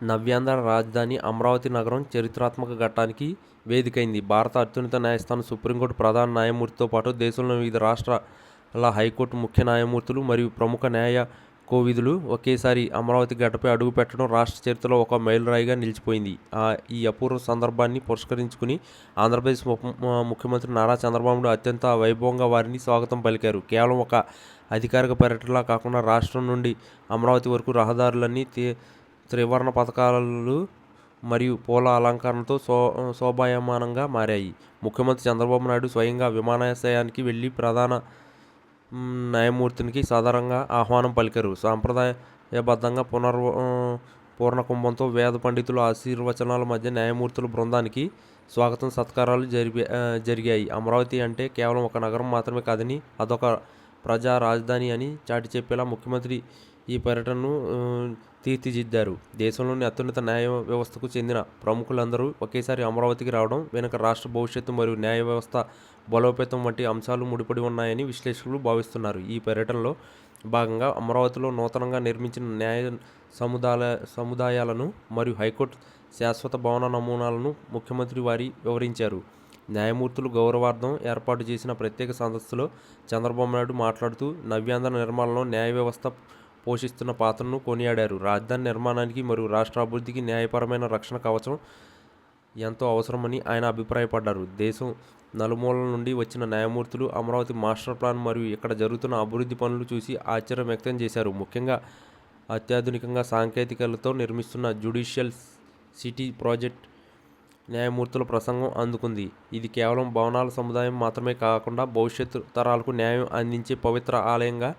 నవ్యాంధ్ర రాజధాని అమరావతి నగరం చరిత్రాత్మక ఘట్టానికి వేదికైంది. భారత అత్యున్నత న్యాయస్థానం సుప్రీంకోర్టు ప్రధాన న్యాయమూర్తితో పాటు దేశంలోని వివిధ రాష్ట్రాల హైకోర్టు ముఖ్య న్యాయమూర్తులు మరియు ప్రముఖ న్యాయ కోవిధులు ఒకేసారి అమరావతి గడ్డపై అడుగుపెట్టడం రాష్ట్ర చరిత్రలో ఒక మైలురాయిగా నిలిచిపోయింది. ఈ అపూర్వ సందర్భాన్ని పురస్కరించుకుని ఆంధ్రప్రదేశ్ ముఖ్యమంత్రి నారా చంద్రబాబు నాయుడు అత్యంత వైభవంగా వారిని స్వాగతం పలికారు. కేవలం ఒక అధికారిక పర్యటనలా కాకుండా రాష్ట్రం నుండి అమరావతి వరకు రహదారులన్నీ త్రివర్ణ పతాకాలు మరియు పూల అలంకరణతో శోభాయమానంగా మారాయి. ముఖ్యమంత్రి చంద్రబాబు నాయుడు స్వయంగా విమానాశ్రయానికి వెళ్లి ప్రధాన న్యాయమూర్తికి సాదరంగా ఆహ్వానం పలికారు. సాంప్రదాయబద్ధంగా పూర్ణకుంభంతో వేద పండితుల ఆశీర్వచనాల మధ్య న్యాయమూర్తుల బృందానికి స్వాగతం సత్కారాలు జరిగాయి. అమరావతి అంటే కేవలం ఒక నగరం మాత్రమే కాదని, అదొక ప్రజా రాజధాని అని చాటి చెప్పేలా ముఖ్యమంత్రి ఈ పర్యటనను తీర్చిదిద్దారు. దేశంలోని అత్యున్నత న్యాయ వ్యవస్థకు చెందిన ప్రముఖులందరూ ఒకేసారి అమరావతికి రావడం వెనుక రాష్ట్ర భవిష్యత్తు మరియు న్యాయ వ్యవస్థ బలోపేతం వంటి అంశాలు ముడిపడి ఉన్నాయని విశ్లేషకులు భావిస్తున్నారు. ఈ పర్యటనలో భాగంగా అమరావతిలో నూతనంగా నిర్మించిన న్యాయ సముదాయాలను మరియు హైకోర్టు శాశ్వత భవన నమూనాలను ముఖ్యమంత్రి వారి వివరించారు. న్యాయమూర్తులు గౌరవార్థం ఏర్పాటు చేసిన ప్రత్యేక సదస్సులో చంద్రబాబు నాయుడు మాట్లాడుతూ నవ్యాంధ్ర నిర్మాణంలో న్యాయ వ్యవస్థ పోషిస్తున్న పాత్రను కొనియాడారు. రాజధాని నిర్మాణానికి మరియు రాష్ట్ర అభివృద్ధికి న్యాయపరమైన రక్షణ కవచం ఎంతో అవసరమని ఆయన అభిప్రాయపడ్డారు. దేశం నలుమూలల నుండి వచ్చిన న్యాయమూర్తులు అమరావతి మాస్టర్ ప్లాన్ మరియు ఇక్కడ జరుగుతున్న అభివృద్ధి పనులు చూసి ఆశ్చర్యం వ్యక్తం చేశారు. ముఖ్యంగా అత్యాధునికంగా సాంకేతికలతో నిర్మిస్తున్న జ్యుడిషియల్ సిటీ ప్రాజెక్ట్ న్యాయమూర్తుల ప్రసంగం అందుకుంది. ఇది కేవలం భవనాల సముదాయం మాత్రమే కాకుండా భవిష్యత్తు తరాలకు న్యాయం అందించే పవిత్ర ఆలయంగా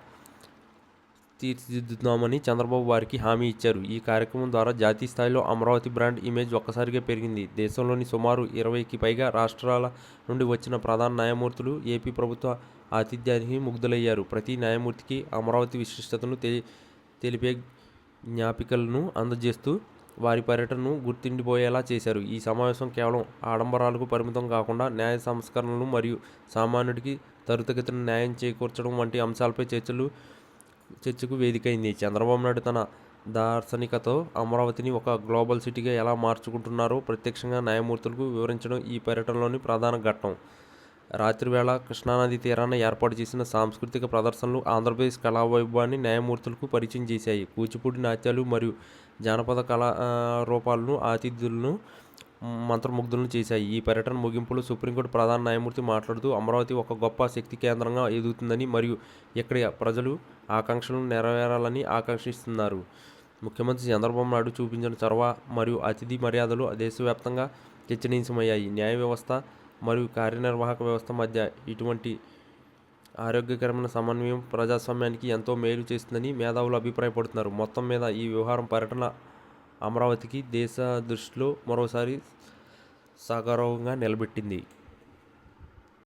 తీర్చిదిద్దుతామని చంద్రబాబు వారికి హామీ ఇచ్చారు. ఈ కార్యక్రమం ద్వారా జాతీయ స్థాయిలో అమరావతి బ్రాండ్ ఇమేజ్ ఒక్కసారిగా పెరిగింది. దేశంలోని సుమారు 20కి పైగా రాష్ట్రాల నుండి వచ్చిన ప్రధాన న్యాయమూర్తులు ఏపీ ప్రభుత్వ ఆతిథ్యానికి ముగ్ధులయ్యారు. ప్రతి న్యాయమూర్తికి అమరావతి విశిష్టతను తెలిపే జ్ఞాపికలను అందజేస్తూ వారి పర్యటనను గుర్తుండిపోయేలా చేశారు. ఈ సమావేశం కేవలం ఆడంబరాలకు పరిమితం కాకుండా న్యాయ సంస్కరణలు మరియు సామాన్యుడికి త్వరితగతిన న్యాయం చేకూర్చడం వంటి అంశాలపై చర్చకు వేదికైంది. చంద్రబాబు నాయుడు తన దార్శనికతో అమరావతిని ఒక గ్లోబల్ సిటీగా ఎలా మార్చుకుంటున్నారో ప్రత్యక్షంగా న్యాయమూర్తులకు వివరించడం ఈ పర్యటనలోని ప్రధాన ఘట్టం. రాత్రివేళ కృష్ణానది తీరాన ఏర్పాటు చేసిన సాంస్కృతిక ప్రదర్శనలు ఆంధ్రప్రదేశ్ కళావైభవాన్ని న్యాయమూర్తులకు పరిచయం చేశాయి. కూచిపూడి నాట్యాలు మరియు జానపద కళారూపాలను అతిథులను మంత్రముగ్ధులను చేశాయి. ఈ పర్యటన ముగింపులో సుప్రీంకోర్టు ప్రధాన న్యాయమూర్తి మాట్లాడుతూ అమరావతి ఒక గొప్ప శక్తి కేంద్రంగా ఎదుగుతుందని మరియు ఇక్కడి ప్రజలు ఆకాంక్షలను నెరవేరాలని ఆకాంక్షిస్తున్నారు. ముఖ్యమంత్రి చంద్రబాబు నాయుడు చూపించిన చొరవ మరియు అతిథి మర్యాదలు దేశవ్యాప్తంగా చర్చనీయాంశమయ్యాయి. న్యాయ వ్యవస్థ మరియు కార్యనిర్వాహక వ్యవస్థ మధ్య ఇటువంటి ఆరోగ్యకరమైన సమన్వయం ప్రజాస్వామ్యానికి ఎంతో మేలు చేస్తుందని మేధావులు అభిప్రాయపడుతున్నారు. మొత్తం మీద ఈ వ్యవహారం పర్యటన అమరావతికి దేశ దృష్టిలో మరోసారి సగౌరవంగా నిలబెట్టింది.